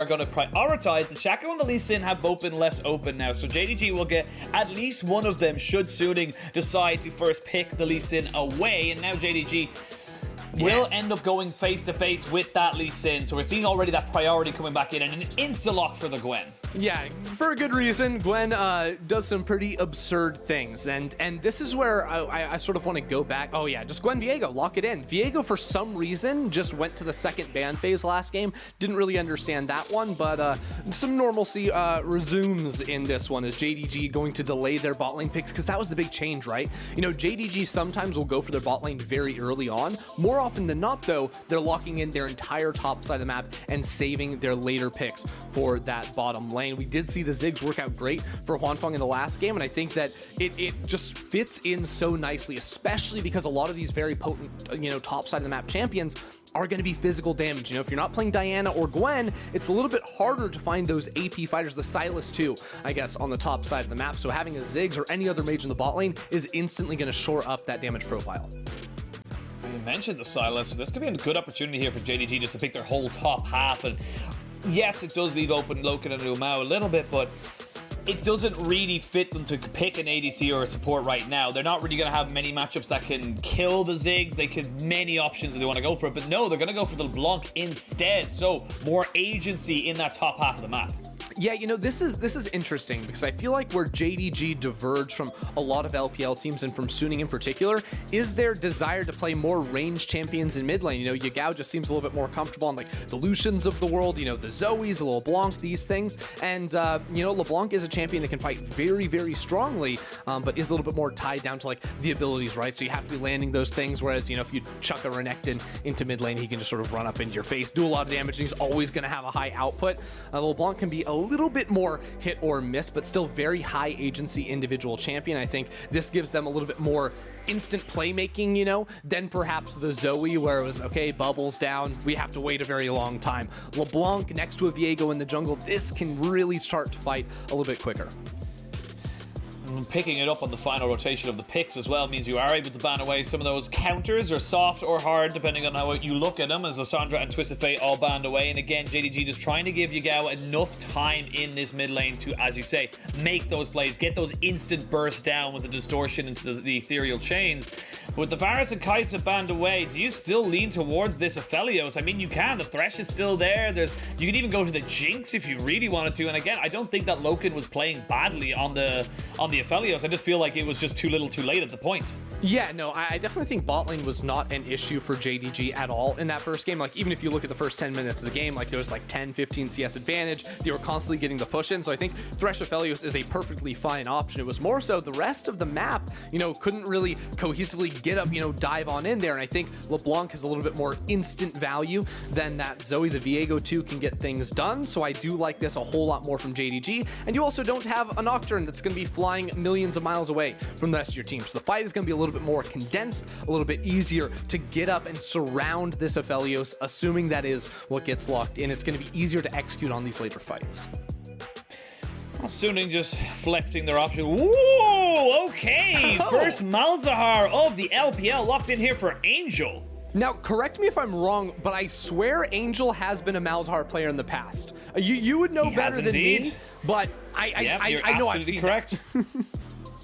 are going to prioritize. The Shaco and the Lee Sin have both been left open now, so JDG will get at least one of them should Suning decide to first pick the Lee Sin away, and now JDG will end up going face-to-face with that Lee Sin, so we're seeing already that priority coming back in, and an insta-lock for the Gwen. Yeah, for a good reason. Gwen does some pretty absurd things, and this is where I sort of want to go back. Oh yeah, just Gwen Viego, lock it in. Viego, for some reason, just went to the second ban phase last game. Didn't really understand that one, but some normalcy resumes in this one. Is JDG going to delay their bot lane picks? Because that was the big change, right? You know, JDG sometimes will go for their bot lane very early on. More often than not, though, they're locking in their entire top side of the map and saving their later picks for that bottom lane. We did see the Ziggs work out great for Huanfeng in the last game, and I think that it just fits in so nicely, especially because a lot of these very potent, you know, top side of the map champions are going to be physical damage. You know, if you're not playing Diana or Gwen, it's a little bit harder to find those AP fighters, the Sylas too, I guess, on the top side of the map. So having a Ziggs or any other mage in the bot lane is instantly going to shore up that damage profile. You mentioned the Sylas, so this could be a good opportunity here for JDG just to pick their whole top half, and yes, it does leave open Loken and LvMao a little bit, but it doesn't really fit them to pick an ADC or a support right now. They're not really going to have many matchups that can kill the Ziggs. They could many options if they want to go for it, but no, they're going to go for the LeBlanc instead, so more agency in that top half of the map. Yeah, you know, this is interesting because I feel like where JDG diverged from a lot of LPL teams and from Suning in particular is their desire to play more ranged champions in mid lane. You know, Yagao just seems a little bit more comfortable on like the Lucians of the world, you know, the Zoes, the LeBlanc, these things. And, you know, LeBlanc is a champion that can fight very, very strongly, but is a little bit more tied down to like the abilities, right? So you have to be landing those things, whereas, you know, if you chuck a Renekton into mid lane, he can just sort of run up into your face, do a lot of damage, and he's always going to have a high output. LeBlanc can be a little bit more hit or miss, but still very high agency individual champion. I think this gives them a little bit more instant playmaking, you know, than perhaps the Zoe, where it was, okay, bubbles down, we have to wait a very long time. LeBlanc next to a Viego in the jungle, this can really start to fight a little bit quicker. Picking it up on the final rotation of the picks as well means you are able to ban away some of those counters, or soft or hard, depending on how you look at them, as Lissandra and Twisted Fate all banned away. And again, JDG just trying to give Yagao enough time in this mid lane to, as you say, make those plays, get those instant bursts down with the distortion into the ethereal chains. With the Varus and Kai'Sa banned away, do you still lean towards this Aphelios? I mean, you can. The Thresh is still there. You can even go to the Jinx if you really wanted to. And again, I don't think that Loken was playing badly on the Aphelios. I just feel like it was just too little too late at the point. Yeah, no, I definitely think bot lane was not an issue for JDG at all in that first game. Like, even if you look at the first 10 minutes of the game, like there was like 10, 15 CS advantage. They were constantly getting the push in. So I think Thresh Aphelios is a perfectly fine option. It was more so the rest of the map, you know, couldn't really cohesively get up, you know, dive on in there. And I think LeBlanc has a little bit more instant value than that Zoe. The Viego too can get things done. So I do like this a whole lot more from JDG. And you also don't have a Nocturne that's going to be flying millions of miles away from the rest of your team. So the fight is going to be a little bit more condensed, a little bit easier to get up and surround this Aphelios, assuming that is what gets locked in. It's going to be easier to execute on these later fights. Suning just flexing their option. Whoa, okay. First Malzahar of the LPL locked in here for Angel. Now, correct me if I'm wrong, but I swear Angel has been a Malzahar player in the past. You would know better than me, but I know I've seen correct.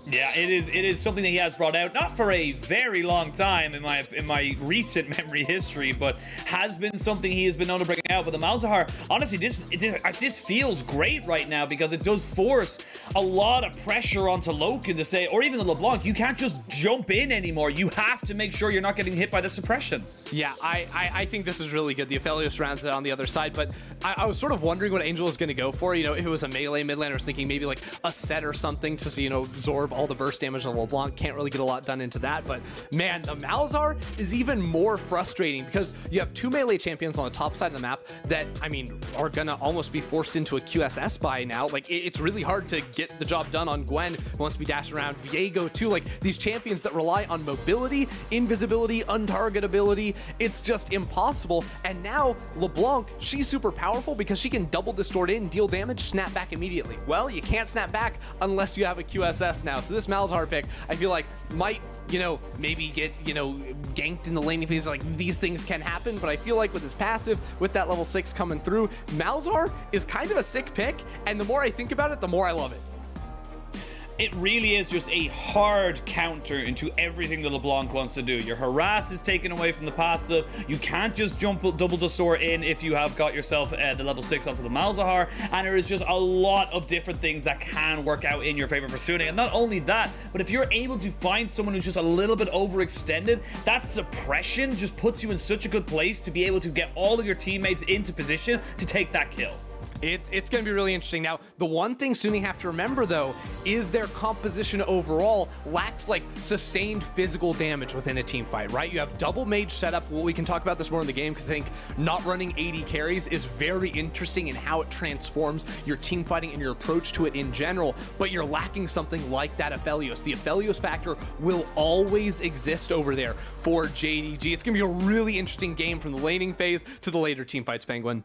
Yeah, it is something that he has brought out, not for a very long time in my recent memory history, but has been something he has been known to bring out. But the Malzahar, honestly, this feels great right now because it does force a lot of pressure onto Loken to say, or even the LeBlanc, you can't just jump in anymore. You have to make sure you're not getting hit by the suppression. Yeah, I think this is really good. The Aphelios rounds it on the other side, but I was sort of wondering what Angel was going to go for. You know, if it was a melee mid lane, I was thinking maybe like a set or something to, you know, absorb all the burst damage on LeBlanc. Can't really get a lot done into that, but man, the Malzahar is even more frustrating because you have two melee champions on the top side of the map that, I mean, are gonna almost be forced into a QSS by now. Like, it's really hard to get the job done on Gwen, who wants to be dashed around. Viego too, like these champions that rely on mobility, invisibility, untargetability. It's just impossible. And now LeBlanc, she's super powerful because she can double distort in, deal damage, snap back immediately. Well, you can't snap back unless you have a QSS now. So this Malzahar pick, I feel like, might you know, maybe get, you know, ganked in the laning phase. Like, these things can happen, but I feel like with his passive, with that level 6 coming through, Malzahar is kind of a sick pick, and the more I think about it, the more I love it. It really is just a hard counter into everything that LeBlanc wants to do. Your harass is taken away from the passive. You can't just jump double Dusor in if you have got yourself the level 6 onto the Malzahar, and there is just a lot of different things that can work out in your favor for Sune. And not only that, but if you're able to find someone who's just a little bit overextended, that suppression just puts you in such a good place to be able to get all of your teammates into position to take that kill. It's going to be really interesting. Now, the one thing Sune have to remember, though, is their composition overall lacks, like, sustained physical damage within a team fight, right? You have double mage setup. Well, we can talk about this more in the game, because I think not running AD carries is very interesting in how it transforms your team fighting and your approach to it in general, but you're lacking something like that Aphelios. The Aphelios factor will always exist over there for JDG. It's going to be a really interesting game from the laning phase to the later team fights, Penguin.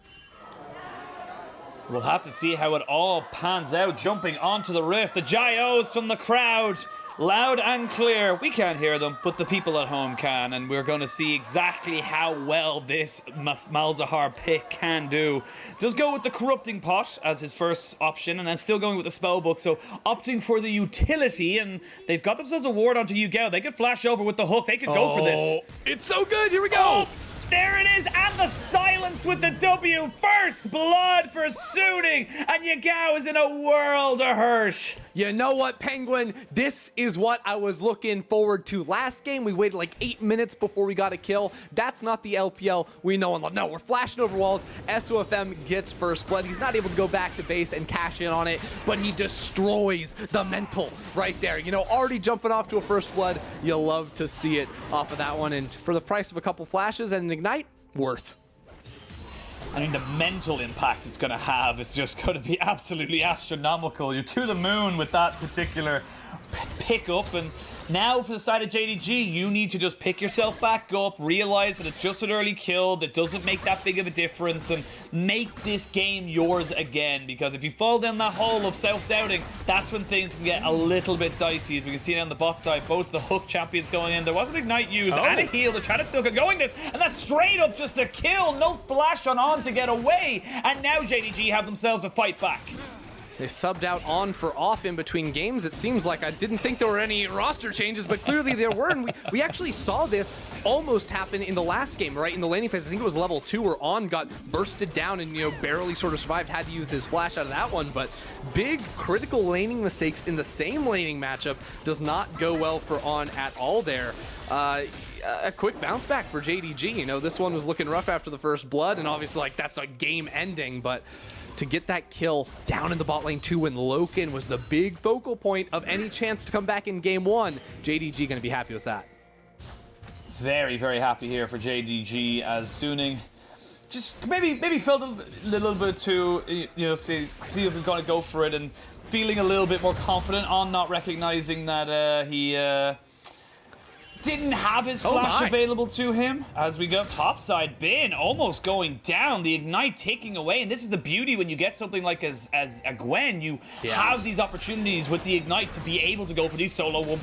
We'll have to see how it all pans out. Jumping onto the rift, the Jaios from the crowd, loud and clear. We can't hear them, but the people at home can, and we're going to see exactly how well this Malzahar pick can do. Does go with the Corrupting Pot as his first option, and then still going with the Spellbook, so opting for the utility, and they've got themselves a ward onto Yagao. They could flash over with the hook. They could go for this. It's so good. Here we go. There it is, and the silence with the W. First blood for Sune, and Yagao is in a world of hurt. You know what, Penguin? This is what I was looking forward to. Last game, we waited like 8 minutes before we got a kill. That's not the LPL we know and love. No, we're flashing over walls. SofM gets first blood. He's not able to go back to base and cash in on it, but he destroys the mental right there. You know, already jumping off to a first blood. You'll love to see it off of that one. And for the price of a couple flashes and an ignite, worth. I mean, the mental impact it's going to have is just going to be absolutely astronomical. You're to the moon with that particular pickup, and now for the side of JDG, you need to just pick yourself back up, realize that it's just an early kill that doesn't make that big of a difference, and make this game yours again, because if you fall down that hole of self-doubting, that's when things can get a little bit dicey. As we can see on the bot side, both the hook champions going in. There was an ignite used and a heal. They're trying to still get going this, and that's straight up just a kill. No flash on to get away, and now JDG have themselves a fight back. They subbed out on for off in between games. It seems like I didn't think there were any roster changes, but clearly there were. And we actually saw this almost happen in the last game, right? In the laning phase, I think it was level 2 where On got bursted down and, you know, barely sort of survived, had to use his flash out of that one. But big critical laning mistakes in the same laning matchup does not go well for On at all there. A quick bounce back for JDG. You know, this one was looking rough after the first blood, and obviously, like, that's not game ending, but to get that kill down in the bot lane too when Loken was the big focal point of any chance to come back in game 1, JDG going to be happy with that. Very, very happy here for JDG as Sune just maybe felt a little bit too, you know, see if we're going to go for it, and feeling a little bit more confident on not recognizing that he didn't have his flash available to him. As we go topside, Bin almost going down, the ignite taking away, and this is the beauty when you get something like as a Gwen, you have these opportunities with the ignite to be able to go for these solo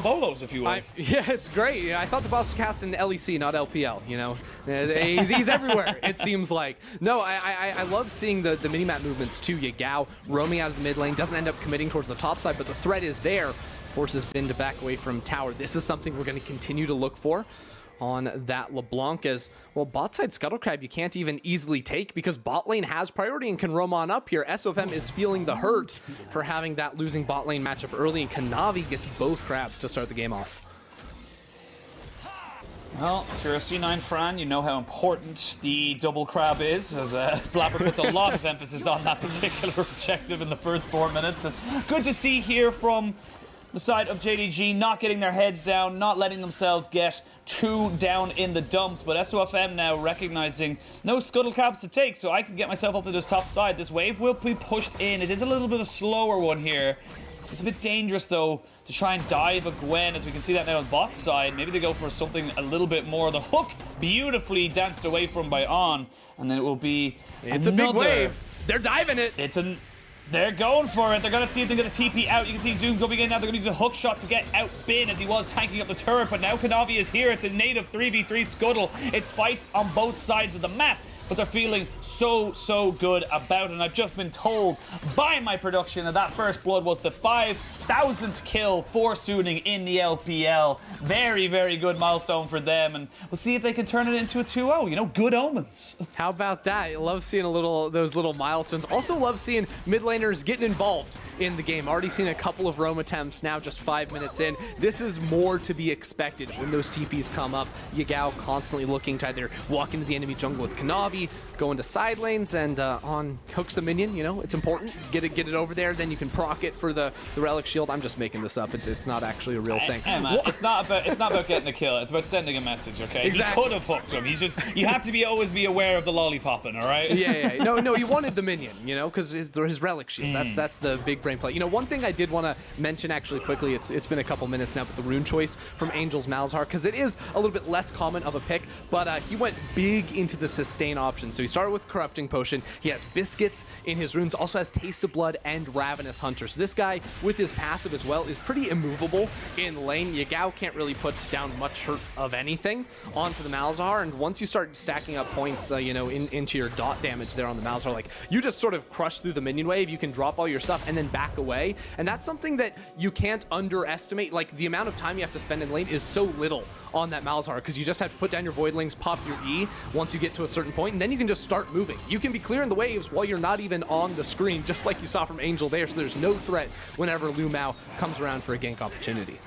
bolos, if you will. Yeah, it's great. Yeah, I thought the boss was cast in LEC, not LPL, you know. He's everywhere, it seems like. No, I love seeing the minimap movements too. Yagao roaming out of the mid lane, doesn't end up committing towards the top side, but the threat is there. Forces Bin to back away from tower. This is something we're going to continue to look for on that LeBlanc, as well. Bot side Scuttle Crab you can't even easily take because bot lane has priority and can roam on up here. SofM is feeling the hurt for having that losing bot lane matchup early, and Kanavi gets both crabs to start the game off. Well, if you're a C9 Fran, you know how important the double crab is, as Blabber puts a lot of emphasis on that particular objective in the first 4 minutes. And good to see here from the side of JDG, not getting their heads down, not letting themselves get too down in the dumps, but SofM now recognizing no scuttle caps to take, so I can get myself up to this top side. This wave will be pushed in. It is a little bit of a slower one here. It's a bit dangerous, though, to try and dive a Gwen, as we can see that now on bot side. Maybe they go for something a little bit more. The hook beautifully danced away from by On, and then it will be It's a big wave. They're diving it. They're going for it. They're going to see if they're going to TP out. You can see Zoom coming in now. They're going to use a hook shot to get out Bin as he was tanking up the turret. But now Kanavi is here. It's a native 3v3 scuttle. It's fights on both sides of the map. But they're feeling so good about it. And I've just been told by my production that that first blood was the 5,000th kill for Suning in the LPL. Very good milestone for them. And we'll see if they can turn it into a 2-0. You know, good omens. How about that? I love seeing those little milestones. Also love seeing mid laners getting involved in the game. Already seen a couple of roam attempts now, just 5 minutes in. This is more to be expected when those TPs come up. Yagao constantly looking to either walk into the enemy jungle with Kanavi, go into side lanes, and on hooks the minion. You know, it's important. Get it over there, then you can proc it for the relic shield. I'm just making this up. It's not actually a real thing. Man, it's not about getting a kill. It's about sending a message. Okay, exactly. He could have hooked him. You have to always be aware of the lollipopping. All right. Yeah. No, he wanted the minion. You know, because his relic shield. That's the big brain play. You know, one thing I did want to mention actually quickly. It's been a couple minutes now, but the rune choice from Angel's Malzahar, because it is a little bit less common of a pick, but he went big into the sustain option. So he started with Corrupting Potion. He has Biscuits in his runes, also has Taste of Blood and Ravenous Hunter. So this guy, with his passive as well, is pretty immovable in lane. Yagao can't really put down much hurt of anything onto the Malzahar, and once you start stacking up points, you know, into your dot damage there on the Malzahar, like, you just sort of crush through the minion wave, you can drop all your stuff and then back away, and that's something that you can't underestimate. Like, the amount of time you have to spend in lane is so little on that Malzahar, because you just have to put down your Voidlings, pop your E once you get to a certain point, and then you can just start moving. You can be clearing the waves while you're not even on the screen, just like you saw from Angel there, so there's no threat whenever LvMao comes around for a gank opportunity.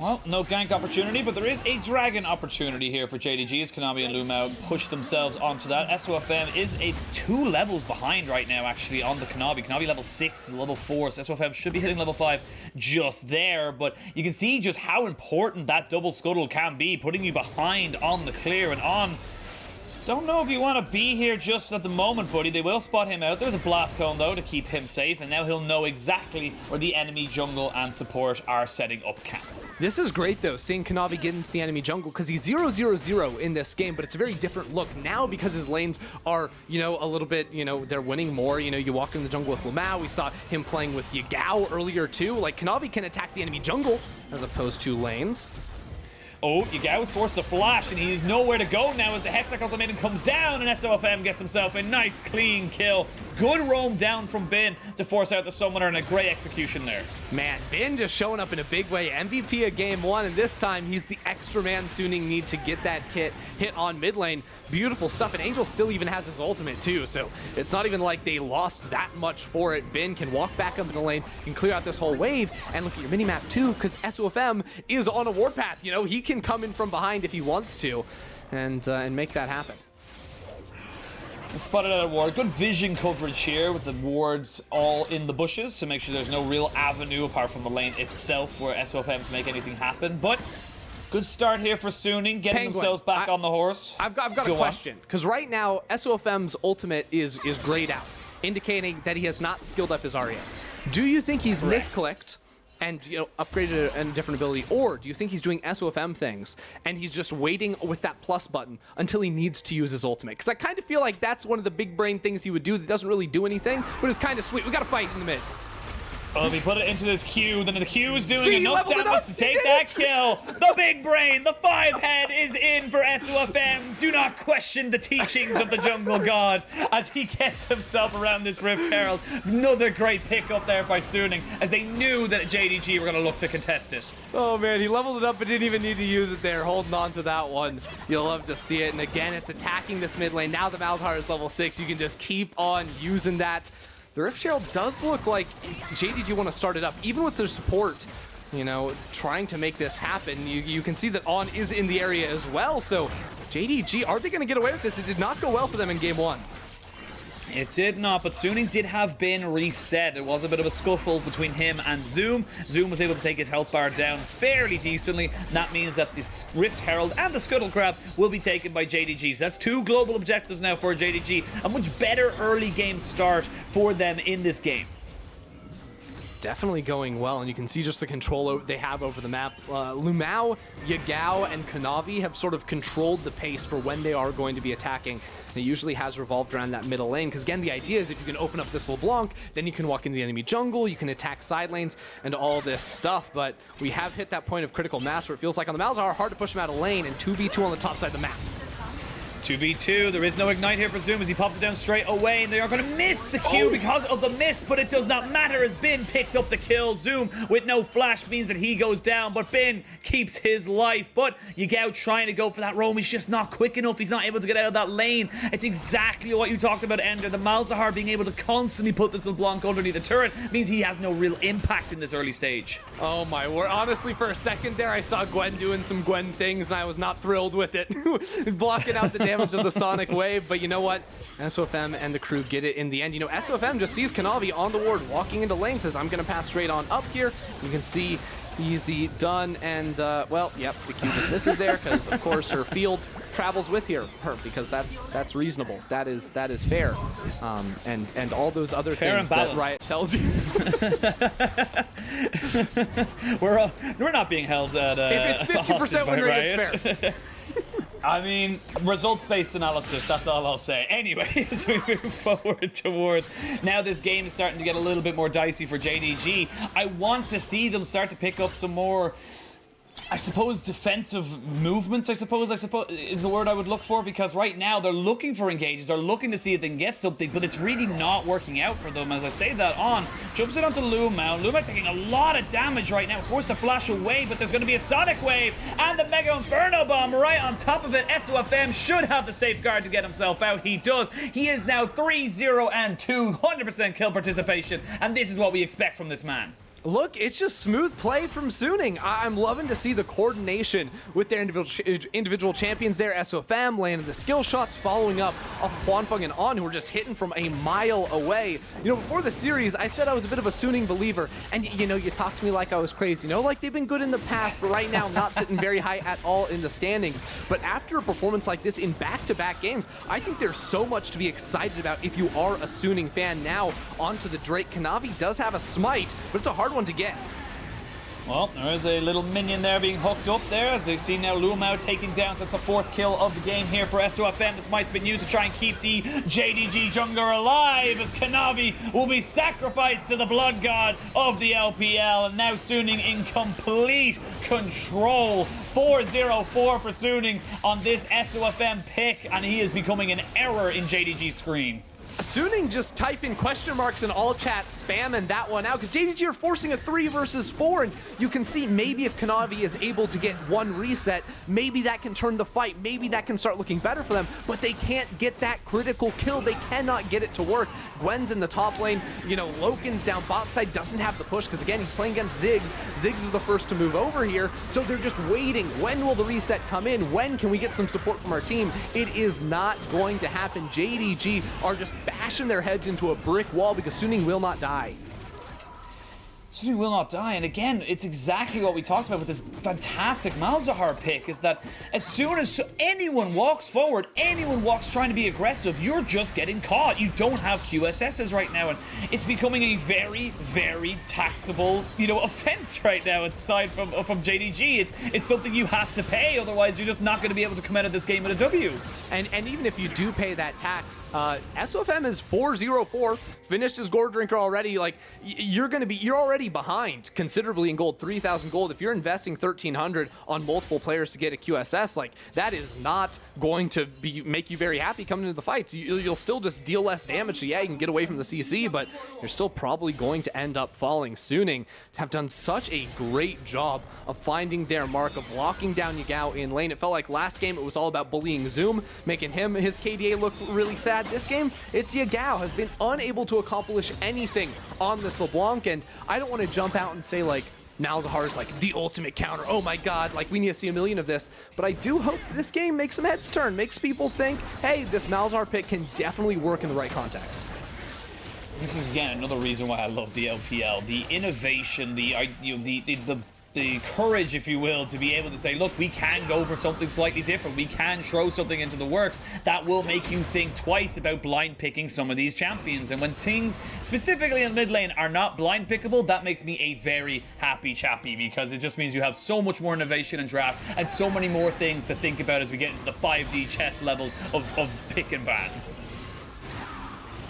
Well, no gank opportunity, but there is a dragon opportunity here for JDG as Kanavi and LvMao push themselves onto that. SofM is 2 levels behind right now, actually, on the Kanavi. Kanavi level 6 to level 4, so SofM should be hitting level 5 just there, but you can see just how important that double scuttle can be, putting you behind on the clear and on. Don't know if you want to be here just at the moment, buddy. They will spot him out. There's a blast cone, though, to keep him safe, and now he'll know exactly where the enemy jungle and support are setting up camp. This is great, though, seeing Kanavi get into the enemy jungle, because he's 0-0-0 in this game, but it's a very different look now because his lanes are, you know, a little bit, you know, they're winning more. You know, you walk in the jungle with LvMao. We saw him playing with Yagao earlier, too. Like, Kanavi can attack the enemy jungle as opposed to lanes. Oh, Yagao is forced to flash, and he's nowhere to go now as the Hextech Ultimatum comes down, and SofM gets himself a nice, clean kill. Good roam down from Bin to force out the Summoner, and a great execution there. Man, Bin just showing up in a big way. MVP of Game 1, and this time he's the extra man Suning need to get that hit on mid lane. Beautiful stuff, and Angel still even has his ultimate too, so it's not even like they lost that much for it. Bin can walk back up in the lane, can clear out this whole wave, and look at your minimap too, because SofM is on a warpath. You know, he can come in from behind if he wants to, and make that happen. Spotted out a ward. Good vision coverage here with the wards all in the bushes to make sure there's no real avenue apart from the lane itself for SofM to make anything happen. But good start here for Suning, getting Penguin, themselves back on the horse. I've got a question, because right now SofM's ultimate is grayed out, indicating that he has not skilled up his Arya. Do you think he's misclicked and, you know, upgraded a different ability, or do you think he's doing SofM things and he's just waiting with that plus button until he needs to use his ultimate? Because I kind of feel like that's one of the big brain things he would do that doesn't really do anything, but it's kind of sweet. We got to fight in the mid. Well, if he put it into this Q, then the Q is doing enough damage to take that kill. The big brain, the 5-head is in for SofM. Do not question the teachings of the jungle god as he gets himself around this Rift Herald. Another great pick up there by Suning, as they knew that JDG were going to look to contest it. Oh man, he leveled it up but didn't even need to use it there, holding on to that one. You'll love to see it, and again, it's attacking this mid lane. Now the Malzahar is level 6. You can just keep on using that. The Rift Herald does look like JDG want to start it up, even with their support, you know, trying to make this happen. You can see that On is in the area as well, so JDG, are they going to get away with this? It did not go well for them in Game 1. It did not, but Suning did have Bin reset. It was a bit of a scuffle between him and Zoom. Zoom was able to take his health bar down fairly decently. That means that the Rift Herald and the Scuttle Crab will be taken by JDG. So that's 2 global objectives now for JDG. A much better early game start for them in this game. Definitely going well, and you can see just the control they have over the map. LvMao, Yagao, and Kanavi have sort of controlled the pace for when they are going to be attacking It usually has revolved around that middle lane, because again, the idea is if you can open up this LeBlanc, then you can walk into the enemy jungle, you can attack side lanes, and all this stuff. But we have hit that point of critical mass where it feels like on the Malzahar, hard to push him out of lane, and 2v2 on the top side of the map. 2v2, there is no ignite here for Zoom as he pops it down straight away, and they are going to miss the Q because of the miss, but it does not matter as Bin picks up the kill. Zoom with no flash means that he goes down, but Bin keeps his life. But Yagao trying to go for that roam, he's just not quick enough, he's not able to get out of that lane. It's exactly what you talked about, Ender. The Malzahar being able to constantly put this LeBlanc underneath the turret means he has no real impact in this early stage. Oh my word, honestly for a second there I saw Gwen doing some Gwen things and I was not thrilled with it. Blocking out the damage of the Sonic Wave, but you know what? SofM and the crew get it in the end. You know, SofM just sees Kanavi on the ward, walking into lane, says, I'm gonna pass straight on up here. You can see easy done, and well, yep, the Q just misses there, because of course her field travels with her, because that's reasonable. That is fair. And all those other fair things that Riot tells you. we're not being held at if it's 50% win rate, it's fair. I mean, results-based analysis, that's all I'll say. Anyway, as we move forward towards now this game is starting to get a little bit more dicey for JDG. I want to see them start to pick up some more, I suppose, defensive movements, I suppose is the word I would look for, because right now they're looking for engages, they're looking to see if they can get something, but it's really not working out for them. As I say that on, jumps it onto LvMao. LvMao taking a lot of damage right now, forced to flash away, but there's going to be a Sonic Wave, and the Mega Inferno Bomb right on top of it. SofM should have the safeguard to get himself out. He does. He is now 3-0 and 200% kill participation, and this is what we expect from this man. Look, it's just smooth play from Suning. I'm loving to see the coordination with their individual champions there. SofM landing the skill shots, following up off of Huanfeng and On, who were just hitting from a mile away. You know, before the series, I said I was a bit of a Suning believer, and you know, you talked to me like I was crazy. You know, like they've been good in the past, but right now not sitting very high at all in the standings. But after a performance like this in back-to-back games, I think there's so much to be excited about if you are a Suning fan. Now, onto the Drake. Kanavi does have a smite, but it's a hard one to get. Well, there is a little minion there being hooked up there, as they see now LvMao taking down. So that's the fourth kill of the game here for SofM. The smite's been used to try and keep the JDG jungler alive, as Kanavi will be sacrificed to the blood god of the LPL. And now Suning in complete control. 4-0-4 for Suning on this SofM pick, and he is becoming an error in JDG's screen. Suning just type in question marks in all chat, spamming that one out, because JDG are forcing a 3 versus 4, and you can see maybe if Kanavi is able to get one reset, maybe that can turn the fight, maybe that can start looking better for them, but they can't get that critical kill. They cannot get it to work. Gwen's in the top lane, you know, Loken's down bot side, doesn't have the push, because again, he's playing against Ziggs. Ziggs is the first to move over here, so they're just waiting. When will the reset come in? When can we get some support from our team? It is not going to happen. JDG are just bashing their heads into a brick wall because Suning will not die. Suning will not die, and again, it's exactly what we talked about with this fantastic Malzahar pick, is that as soon as anyone walks forward, anyone walks trying to be aggressive, you're just getting caught. You don't have QSSs right now, and it's becoming a very, very taxable, you know, offense right now, aside from JDG. It's something you have to pay, otherwise you're just not going to be able to come out of this game with a W. And even if you do pay that tax, SofM is 4-0-4, finished his gold drinker already. Like, you're already behind considerably in gold, 3,000 gold. If you're investing 1,300 on multiple players to get a QSS, like, that is not going to make you very happy coming into the fights. You'll still just deal less damage, so yeah, you can get away from the CC, but you're still probably going to end up falling. Suning have done such a great job of finding their mark, of locking down Yagao in lane. It felt like last game it was all about bullying Zoom, making his KDA look really sad. This game, it's Yagao has been unable to accomplish anything on this LeBlanc, and I don't want to jump out and say like Malzahar is like the ultimate counter. Oh my god, like we need to see a million of this. But I do hope this game makes some heads turn, makes people think, hey, this Malzahar pick can definitely work in the right context. This is again another reason why I love the LPL. The innovation, the the courage, if you will, to be able to say, look, we can go for something slightly different. We can throw something into the works that will make you think twice about blind picking some of these champions. And when things, specifically in mid lane, are not blind pickable, that makes me a very happy chappy, because it just means you have so much more innovation in draft and so many more things to think about as we get into the 5D chess levels of pick and ban.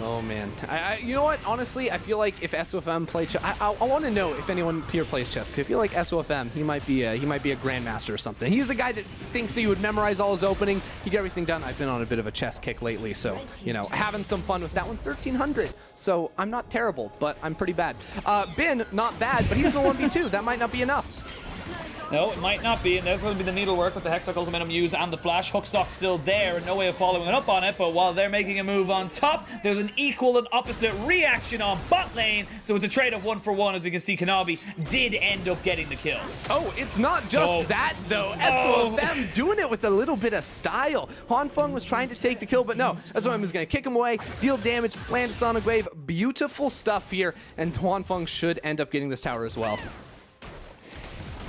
Oh man, you know what? Honestly, I feel like if SofM play chess, I want to know if anyone here plays chess. Cause I feel like SofM, he might be a grandmaster or something. He's the guy that thinks he would memorize all his openings. He get everything done. I've been on a bit of a chess kick lately, so you know, having some fun with that one. 1300. So I'm not terrible, but I'm pretty bad. Bin, not bad, but he's the 1v2. That might not be enough. No, it might not be, and there's going to be the needlework with the Hextech Ultimatum use and the flash. Hookstock still there, and no way of following it up on it, but while they're making a move on top, there's an equal and opposite reaction on bot lane, so it's a trade of 1-for-1, as we can see Kanavi did end up getting the kill. Oh, it's not just that, though. SofM doing it with a little bit of style. Huanfeng was trying to take the kill, but no. SofM is going to kick him away, deal damage, land a Sonic Wave. Beautiful stuff here, and Huanfeng should end up getting this tower as well.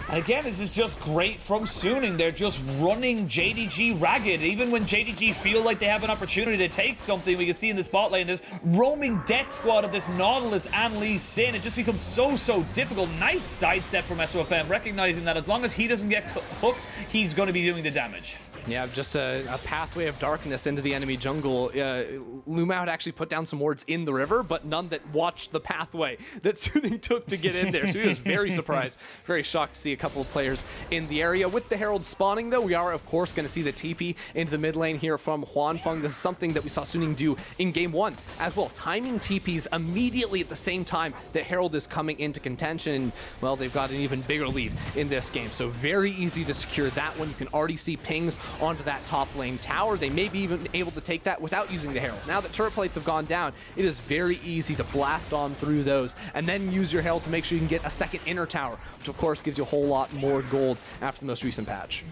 And again, this is just great from Suning. They're just running JDG ragged. Even when JDG feel like they have an opportunity to take something, we can see in this bot lane, there's roaming death squad of this Nautilus and Lee Sin. It just becomes so difficult. Nice sidestep from SofM, recognizing that as long as he doesn't get hooked, he's going to be doing the damage. Yeah, just a pathway of darkness into the enemy jungle. LvMao had actually put down some wards in the river, but none that watched the pathway that Suning took to get in there. So he was very surprised, very shocked to see a couple of players in the area. With the Herald spawning, though, we are, of course, going to see the TP into the mid lane here from Huanfeng. This is something that we saw Suning do in Game 1 as well. Timing TPs immediately at the same time that Herald is coming into contention. Well, they've got an even bigger lead in this game. So very easy to secure that one. You can already see pings onto that top lane tower. They may be even able to take that without using the Herald. Now that turret plates have gone down, it is very easy to blast on through those and then use your Herald to make sure you can get a second inner tower, which of course gives you a whole lot more gold after the most recent patch.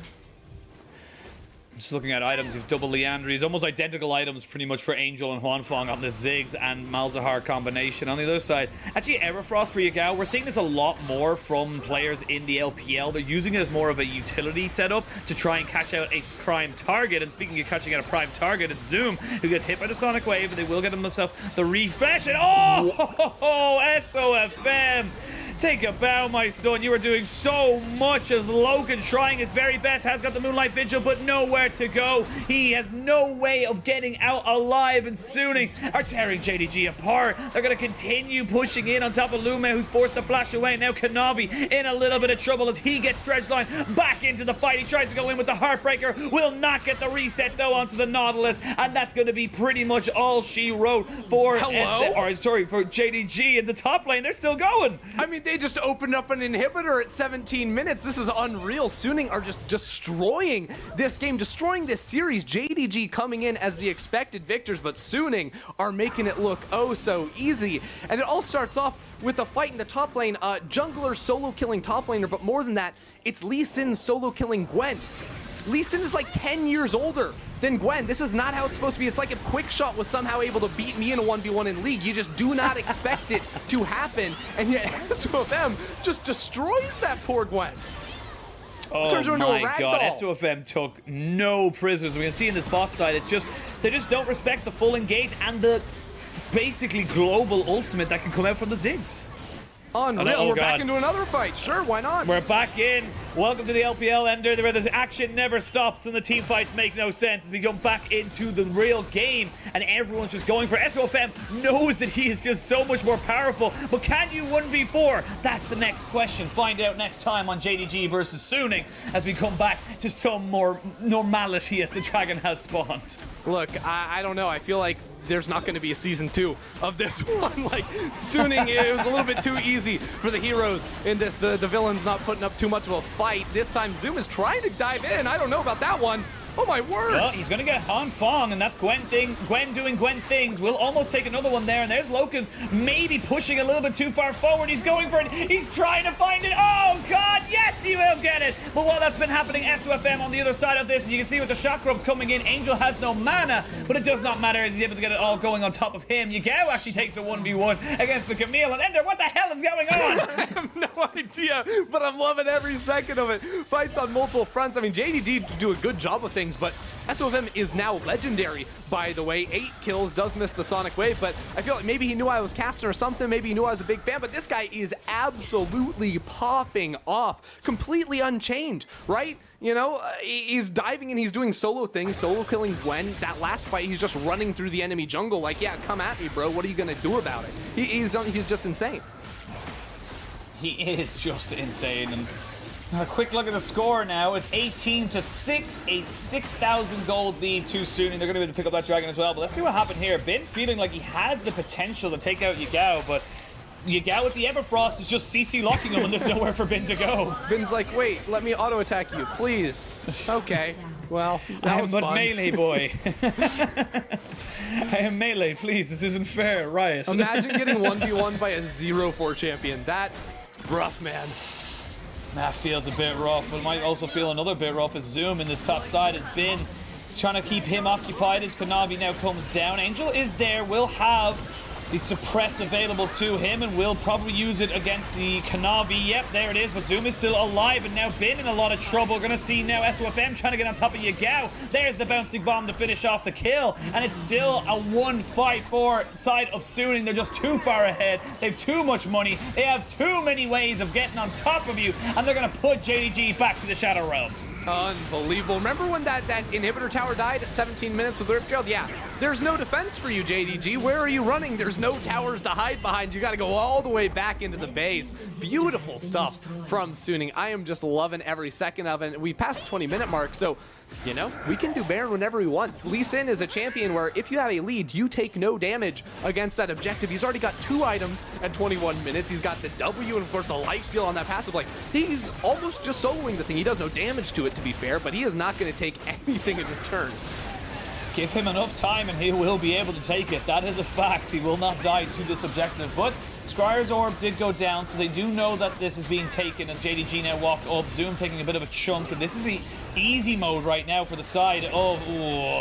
Just looking at items, you've double Leandries, almost identical items pretty much for Angel and Huanfeng on the Ziggs and Malzahar combination. On the other side, actually Everfrost for Yagao, we're seeing this a lot more from players in the LPL. They're using it as more of a utility setup to try and catch out a prime target. And speaking of catching out a prime target, it's Zoom who gets hit by the Sonic Wave, and they will get himself the refresh. And oh, SofM! Take a bow, my son. You are doing so much as Loken trying his very best. Has got the Moonlight Vigil, but nowhere to go. He has no way of getting out alive, and Suning are tearing JDG apart. They're going to continue pushing in on top of LvMao, who's forced to flash away. Now Kanavi in a little bit of trouble as he gets Dredgeline back into the fight. He tries to go in with the Heartbreaker. Will not get the reset, though, onto the Nautilus, and that's going to be pretty much all she wrote for for JDG in the top lane. They're still going. I mean, they just opened up an inhibitor at 17 minutes. This is unreal. Suning are just destroying this game, destroying this series. JDG coming in as the expected victors, but Suning are making it look oh so easy. And it all starts off with a fight in the top lane. Jungler solo killing top laner, but more than that, it's Lee Sin solo killing Gwen. Lee Sin is like 10 years older than Gwen. This is not how it's supposed to be. It's like if QuickShot was somehow able to beat me in a 1v1 in League. You just do not expect it to happen. And yet SofM just destroys that poor Gwen. Oh my god, SofM took no prisoners. We can see in this bot side, it's just, they just don't respect the full engage and the basically global ultimate that can come out from the Ziggs. Unreal. We're back into another fight. Sure, why not? We're back in. Welcome to the LPL Ender, where the action never stops and the team fights make no sense as we go back into the real game and everyone's just going for SofM. Knows that he is just so much more powerful, but can you 1v4? That's the next question. Find out next time on JDG versus Suning as we come back to some more normality as the dragon has spawned. Look, I don't know. I feel like there's not going to be a season 2 of this one. Like, Suning, it was a little bit too easy for the heroes in this. The villain's not putting up too much of a fight. This time, Zoom is trying to dive in. I don't know about that one. Oh my word! Well, he's going to get Huanfeng, and that's Gwen doing Gwen things. We'll almost take another one there, and there's Loken maybe pushing a little bit too far forward. He's going for it. He's trying to find it. Oh, God, yes, he will get it. But while that's been happening, SofM on the other side of this, and you can see with the shock grubs coming in, Angel has no mana, but it does not matter as he's able to get it all going on top of him. Yagao actually takes a 1v1 against the Camille, and Ender, what the hell is going on? I have no idea, but I'm loving every second of it. Fights on multiple fronts. I mean, JDG do a good job with things, but SofM is now legendary, by the way. 8 kills, does miss the Sonic Wave, but I feel like maybe he knew I was casting or something. Maybe he knew I was a big fan, but this guy is absolutely popping off, completely unchained, right? You know, he's diving and he's doing solo things, solo killing Gwen. That last fight, he's just running through the enemy jungle like, yeah, come at me, bro. What are you gonna do about it? He's just insane. He is just insane. And a quick look at the score now. It's 18-6, a 6,000 gold lead too soon, and they're going to be able to pick up that dragon as well. But let's see what happened here. Bin feeling like he had the potential to take out Yagao, but Yagao with the Everfrost is just CC locking him, and there's nowhere for Bin to go. Bin's like, wait, let me auto attack you, please. Okay, well, that was but fun. melee boy. I am melee, please. This isn't fair, Riot. Imagine getting 1v1 by a 0-4 champion. That rough, man. That feels a bit rough, but might also feel another bit rough as Zoom in this top side has been trying to keep him occupied as Kanavi now comes down. Angel is there, will have the suppress available to him, and will probably use it against the Kanavi. Yep, there it is, but Zoom is still alive, and now Bin in a lot of trouble. Gonna see now SofM trying to get on top of Yagao. There's the bouncing bomb to finish off the kill, and it's still a 1-5-4 side of Suning. They're just too far ahead. They have too much money. They have too many ways of getting on top of you, and they're gonna put JDG back to the Shadow Realm. Unbelievable. Remember when that inhibitor tower died at 17 minutes with Riftfield? Yeah, there's no defense for you, JDG. Where are you running? There's no towers to hide behind. You got to go all the way back into the base. Beautiful stuff from Suning. I am just loving every second of it. We passed the 20-minute mark, so, you know, we can do Baron whenever we want. Lee Sin is a champion where if you have a lead, you take no damage against that objective. He's already got 2 items at 21 minutes. He's got the W and, of course, the lifesteal on that passive. Like, he's almost just soloing the thing. He does no damage to it, to be fair, but he is not going to take anything in return. Give him enough time and he will be able to take it. That is a fact. He will not die to this objective, but Scryer's orb did go down, so they do know that this is being taken as JDG now walk up. Zoom taking a bit of a chunk, and this is the easy mode right now for the side of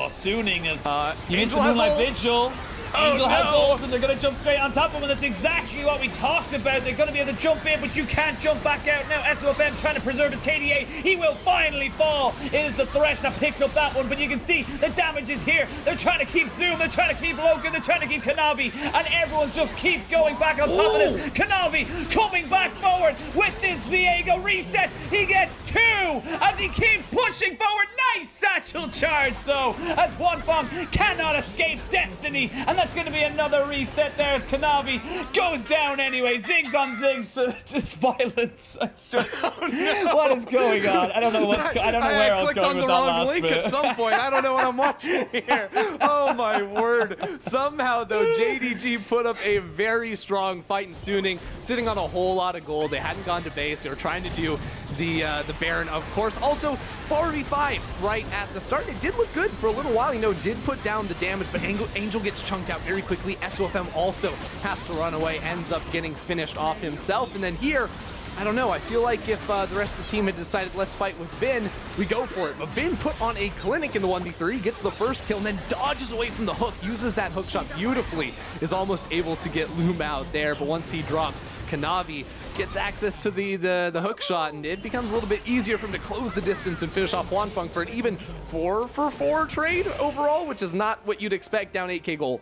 Suning as you missed the Moonlight Vigil. Angel has ult, and they're going to jump straight on top of him, and that's exactly what we talked about. They're going to be able to jump in, but you can't jump back out. Now SofM trying to preserve his KDA. He will finally fall. It is the Thresh that picks up that one, but you can see the damage is here. They're trying to keep Zoom, they're trying to keep Loken, they're trying to keep Kanavi, and everyone's just keep going back on top of this. Kanavi coming back forward with this Viego reset. He gets 2 as he keeps pushing forward. Nice satchel charge, though, as Huanfeng cannot escape destiny, and that's going to be another reset there as Kanavi goes down anyway. Ziggs on Ziggs, just violence. It's just, what is going on? I don't know what's. I don't know where I was going with that last bit. I clicked on the wrong link at some point. I don't know what I'm watching here. Oh my word! Somehow though, JDG put up a very strong fight in Suning, sitting on a whole lot of gold. They hadn't gone to base. They were trying to do the Baron, of course. Also 4v5 right at the start. It did look good for a little while. You know, did put down the damage, but Angel gets chunked out very quickly. SofM also has to run away, ends up getting finished off himself. And then here, I don't know, I feel like if the rest of the team had decided let's fight with Bin, we go for it. But Bin put on a clinic in the 1v3, gets the first kill, and then dodges away from the hook, uses that hook shot beautifully, is almost able to get LvMao there. But once he drops, Kanavi gets access to the hook shot, and it becomes a little bit easier for him to close the distance and finish off Huanfeng for an even 4-for-4 trade overall, which is not what you'd expect down 8k gold.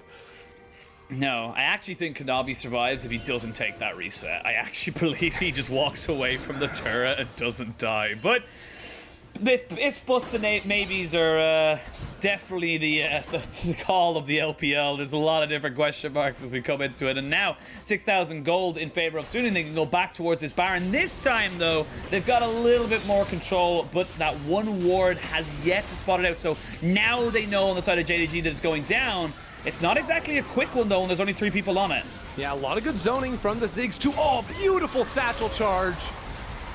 No, I actually think Kanavi survives if he doesn't take that reset. I actually believe he just walks away from the turret and doesn't die. But its buts and maybes are definitely the call of the LPL. There's a lot of different question marks as we come into it. And now 6,000 gold in favor of Suning. They can go back towards this Baron. This time, though, they've got a little bit more control, but that one ward has yet to spot it out. So now they know on the side of JDG that it's going down. It's not exactly a quick one, though, and there's only 3 people on it. Yeah, a lot of good zoning from the Ziggs too. Oh, beautiful satchel charge.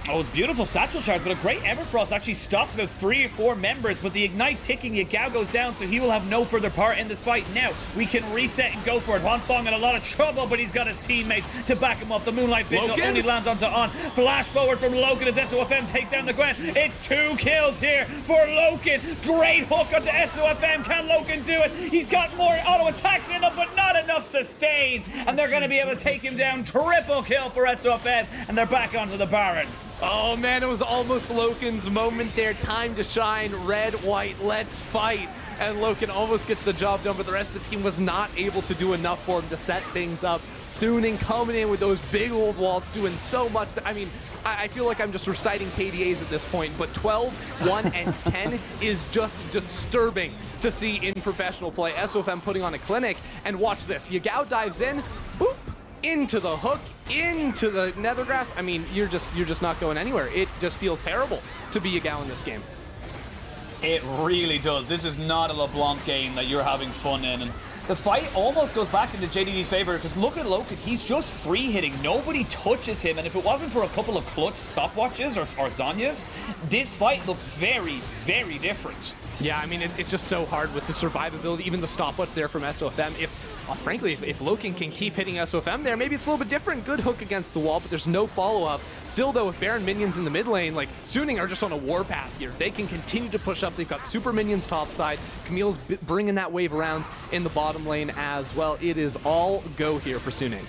Oh, it's beautiful satchel charge, but a great Everfrost actually stops about 3 or 4 members, but the Ignite ticking, Yagao goes down, so he will have no further part in this fight. Now, we can reset and go for it. Huanfeng in a lot of trouble, but he's got his teammates to back him up. The Moonlight Vigil only lands onto On. Flash forward from Loken as SofM takes down the Gwen. It's 2 kills here for Loken. Great hook onto SofM. Can Loken do it? He's got more auto attacks in him, but not enough sustain. And they're going to be able to take him down. Triple kill for SofM, and they're back onto the Baron. Oh man, it was almost Loken's moment there. Time to shine. Red, white, let's fight. And Loken almost gets the job done, but the rest of the team was not able to do enough for him to set things up. Suning coming in with those big old walls, doing so much. I mean, I feel like I'm just reciting KDAs at this point, but 12, 1, and 10 is just disturbing to see in professional play. SofM putting on a clinic, and watch this. Yagao dives in, boop, into the hook, into the nether grasp. I mean, you're just not going anywhere. It just feels terrible to be Yagao in this game. It really does. This is not a LeBlanc game that you're having fun in. And the fight almost goes back into JDG's favor, because look at Loken. He's just free hitting. Nobody touches him. And if it wasn't for a couple of clutch stopwatches or Zhonya's, this fight looks very, very different. Yeah, I mean, it's just so hard with the survivability, even the stopwatch there from SofM. Frankly, if Loken can keep hitting SofM there, maybe it's a little bit different. Good hook against the wall, but there's no follow-up. Still, though, with Baron minions in the mid lane, like, Suning are just on a warpath here. They can continue to push up. They've got super minions topside. Camille's bringing that wave around in the bottom lane as well. It is all go here for Suning.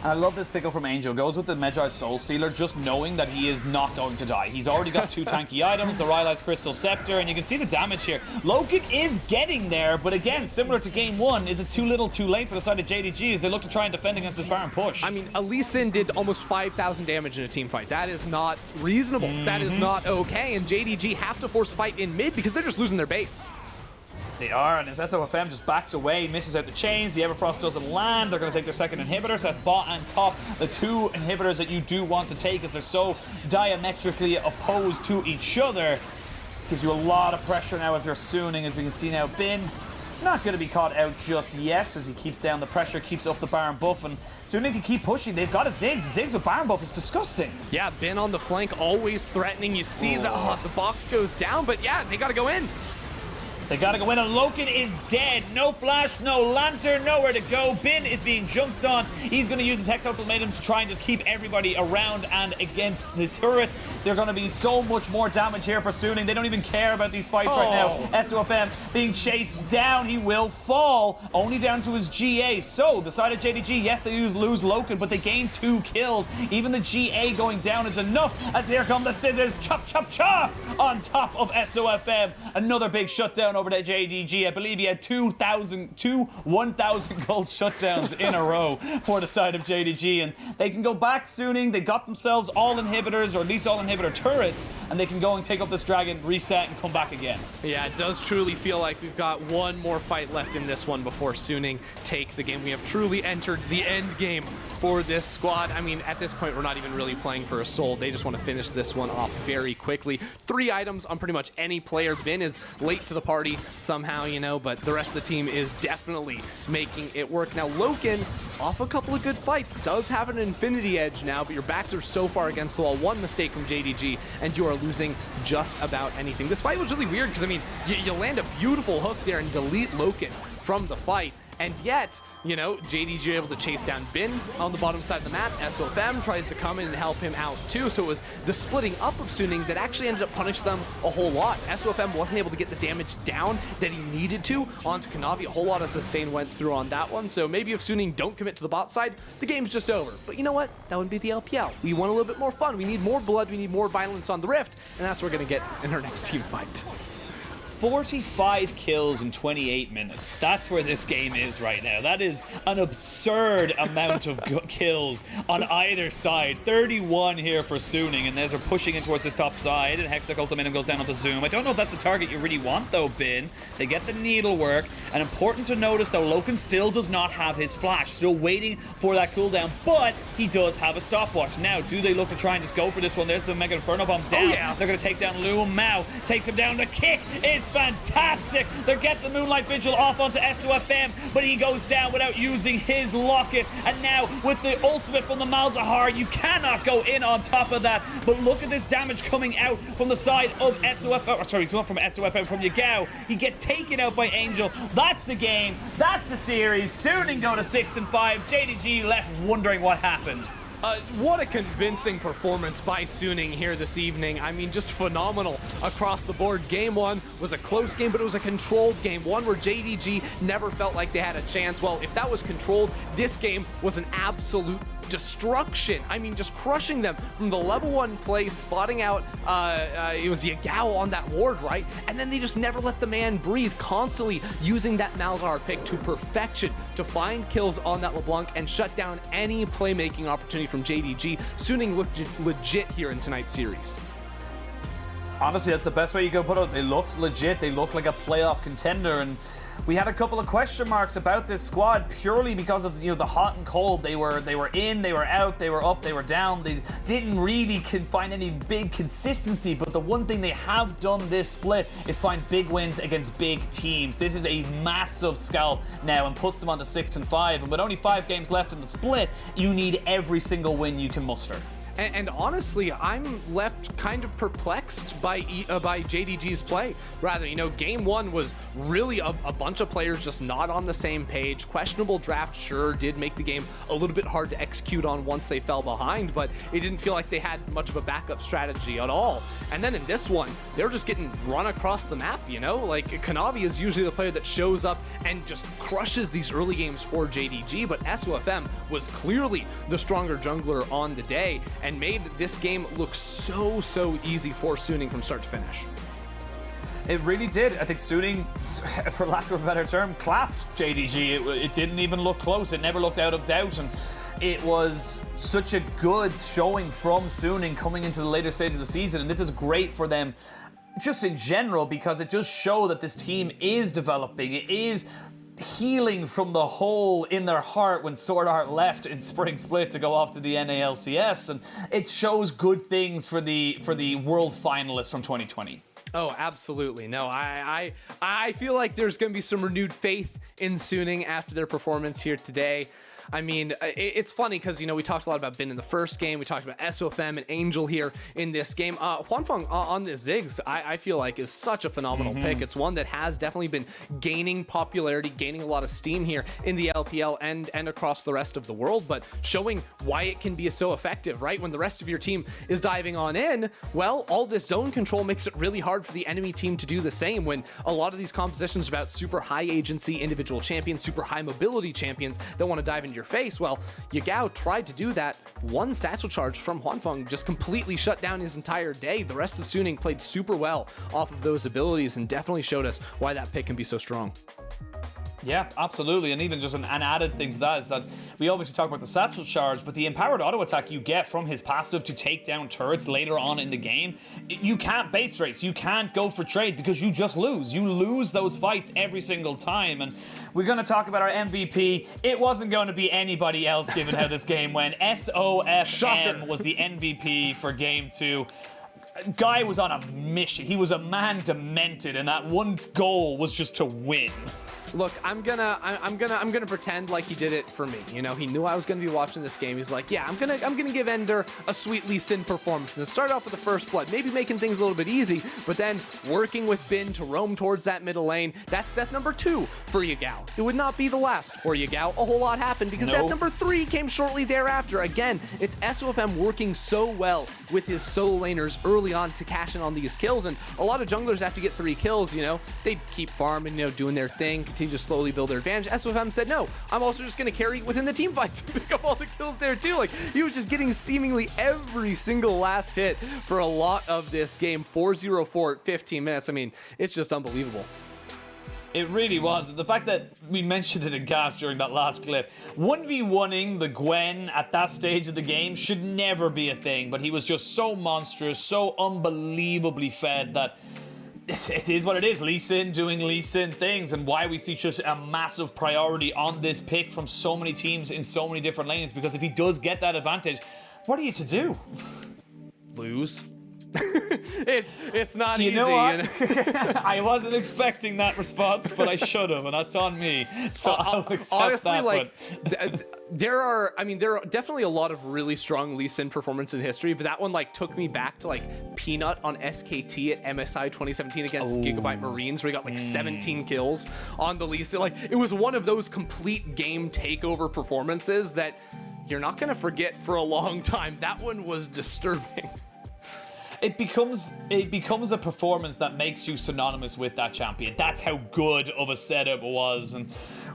And I love this pickle from Angel. Goes with the Medjay Soul Stealer, just knowing that he is not going to die. He's already got 2 tanky items, the Rylai's Crystal Scepter, and you can see the damage here. Loken is getting there, but again, similar to game 1, is it too little too late for the side of JDG as they look to try and defend against this Baron push? I mean, Lee did almost 5,000 damage in a team fight. That is not reasonable. That is not okay, and JDG have to force fight in mid because they're just losing their base. They are, and as SofM just backs away, misses out the chains, the Everfrost doesn't land, they're going to take their second inhibitor, so that's bot and top, the 2 inhibitors that you do want to take as they're so diametrically opposed to each other. Gives you a lot of pressure now as you're Suning, as we can see now. Bin not going to be caught out just yet as he keeps down the pressure, keeps up the Baron buff, and Suning can keep pushing. They've got a Ziggs. Ziggs with Baron buff is disgusting. Yeah, Bin on the flank, always threatening. You see the box goes down, but yeah, they got to go in. They gotta go in, and Loken is dead. No flash, no lantern, nowhere to go. Bin is being jumped on. He's gonna use his Hex Ultimatum to try and just keep everybody around and against the turrets. They're gonna be so much more damage here for Suning. They don't even care about these fights right now. SofM being chased down. He will fall, only down to his GA. So, the side of JDG, yes, they lose Loken, but they gain 2 kills. Even the GA going down is enough, as here come the scissors. Chop, chop, chop! On top of SofM. Another big shutdown over to JDG. I believe he had 1,000 gold shutdowns in a row for the side of JDG, and they can go back Suning. They got themselves all inhibitors, or at least all inhibitor turrets, and they can go and pick up this dragon, reset, and come back again. Yeah, it does truly feel like we've got one more fight left in this one before Suning take the game. We have truly entered the end game for this squad. I mean, at this point, we're not even really playing for a soul. They just want to finish this one off very quickly. 3 items on pretty much any player. Bin is late to the party somehow, you know, but the rest of the team is definitely making it work. Now, Loken, off a couple of good fights, does have an infinity edge now, but your backs are so far against the wall. One mistake from JDG, and you are losing just about anything. This fight was really weird because, I mean, you land a beautiful hook there and delete Loken from the fight. And yet, you know, JDG able to chase down Bin on the bottom side of the map. SofM tries to come in and help him out too. So it was the splitting up of Suning that actually ended up punishing them a whole lot. SofM wasn't able to get the damage down that he needed to onto Kanavi. A whole lot of sustain went through on that one. So maybe if Suning don't commit to the bot side, the game's just over. But you know what? That wouldn't be the LPL. We want a little bit more fun. We need more blood. We need more violence on the Rift. And that's what we're going to get in our next team fight. 45 kills in 28 minutes. That's where this game is right now. That is an absurd amount of kills on either side. 31 here for Suning, and as they're pushing in towards this top side, and Hextech Ultimatum goes down onto Zoom. I don't know if that's the target you really want, though, Bin. They get the needlework, and important to notice, though, Loken still does not have his flash. Still waiting for that cooldown, but he does have a stopwatch. Now, do they look to try and just go for this one? There's the Mega Inferno Bomb down. Oh, yeah. They're going to take down LvMao. Takes him down. The kick is fantastic. They get the Moonlight Vigil off onto SofM, but he goes down without using his locket. And now with the ultimate from the Malzahar, you cannot go in on top of that. But look at this damage coming out from the side of SofM. Sorry, not from SofM, from Yagao. He gets taken out by Angel. That's the game. That's the series. Suning go to 6-5. JDG left wondering what happened. What a convincing performance by Suning here this evening. I mean, just phenomenal across the board. Game 1 was a close game, but it was a controlled game. One where JDG never felt like they had a chance. Well, if that was controlled, this game was an absolute destruction. I mean, just crushing them from the level 1 play, spotting out, it was Yagao on that ward, right? And then they just never let the man breathe, constantly using that Malzahar pick to perfection to find kills on that LeBlanc and shut down any playmaking opportunity from JDG. Suning looked legit here in tonight's series. Honestly, that's the best way you can put it. They looked legit. They looked like a playoff contender, and we had a couple of question marks about this squad purely because of the hot and cold. They were in, they were out, they were up, they were down. They didn't really find any big consistency, but the one thing they have done this split is find big wins against big teams. This is a massive scalp now and puts them on to 6-5. And with only 5 games left in the split, you need every single win you can muster. And honestly, I'm left kind of perplexed by JDG's play. Rather, game 1 was really a bunch of players just not on the same page. Questionable draft, sure, did make the game a little bit hard to execute on once they fell behind, but it didn't feel like they had much of a backup strategy at all. And then in this one, they were just getting run across the map, Like, Kanavi is usually the player that shows up and just crushes these early games for JDG, but SofM was clearly the stronger jungler on the day, and made this game look so easy for Suning from start to finish. It really did. I think Suning, for lack of a better term, clapped JDG. It didn't even look close. It never looked out of doubt, and it was such a good showing from Suning coming into the later stage of the season, and this is great for them just in general because it does show that this team is developing. It is healing from the hole in their heart when Sword Art left in Spring Split to go off to the NALCS, and it shows good things for the world finalists from 2020. Oh, absolutely. No, I feel like there's going to be some renewed faith in Suning after their performance here today. I mean, it's funny because, we talked a lot about Bin in the first game. We talked about SofM and Angel here in this game. Huanfeng on the Ziggs, I feel like, is such a phenomenal pick. It's one that has definitely been gaining popularity, gaining a lot of steam here in the LPL and across the rest of the world, but showing why it can be so effective, right? When the rest of your team is diving on in, well, all this zone control makes it really hard for the enemy team to do the same when a lot of these compositions about super high agency individual champions, super high mobility champions that want to dive into your face. Well, Yagao tried to do that. One satchel charge from Huanfeng just completely shut down his entire day. The rest of Suning played super well off of those abilities and definitely showed us why that pick can be so strong. Yeah, absolutely. And even just an added thing to that is that we obviously talk about the satchel charge, but the empowered auto attack you get from his passive to take down turrets later on in the game, you can't base race, you can't go for trade because you just lose. You lose those fights every single time. And we're going to talk about our MVP. It wasn't going to be anybody else given how this game went. SofM was the MVP for game 2. Guy was on a mission. He was a man demented, and that one goal was just to win. Look, I'm gonna pretend like he did it for me. He knew I was gonna be watching this game. He's like, yeah, I'm gonna give Ender a sweet Lee Sin performance and start off with the first blood, maybe making things a little bit easy, but then working with Bin to roam towards that middle lane. That's death number 2 for Yagao. It would not be the last for Yagao. A whole lot happened because death number 3 came shortly thereafter. Again, it's SofM working so well with his solo laners early on to cash in on these kills, and a lot of junglers after you get 3 kills, they'd keep farming, doing their thing, continue to slowly build their advantage. SofM said, no, I'm also just going to carry within the team fight to pick up all the kills there too. Like, he was just getting seemingly every single last hit for a lot of this game. 4-0-4 at 15 minutes. I mean, it's just unbelievable. It really was. The fact that we mentioned it in cast during that last clip, 1v1ing the Gwen at that stage of the game should never be a thing, but he was just so monstrous, so unbelievably fed that it is what it is. Lee Sin doing Lee Sin things, and why we see such a massive priority on this pick from so many teams in so many different lanes, because if he does get that advantage, what are you to do? Lose. It's not You easy. know what? You I wasn't expecting that response, but I should have, and that's on me. So I'll accept honestly, that like one. there are definitely a lot of really strong Lee Sin performance in history, but that one like took me back to like Peanut on SKT at MSI 2017 against Gigabyte Marines, where he got like 17 kills on the Lee Sin. Like it was one of those complete game takeover performances that you're not gonna forget for a long time. That one was disturbing. It becomes a performance that makes you synonymous with that champion. That's how good of a setup it was. And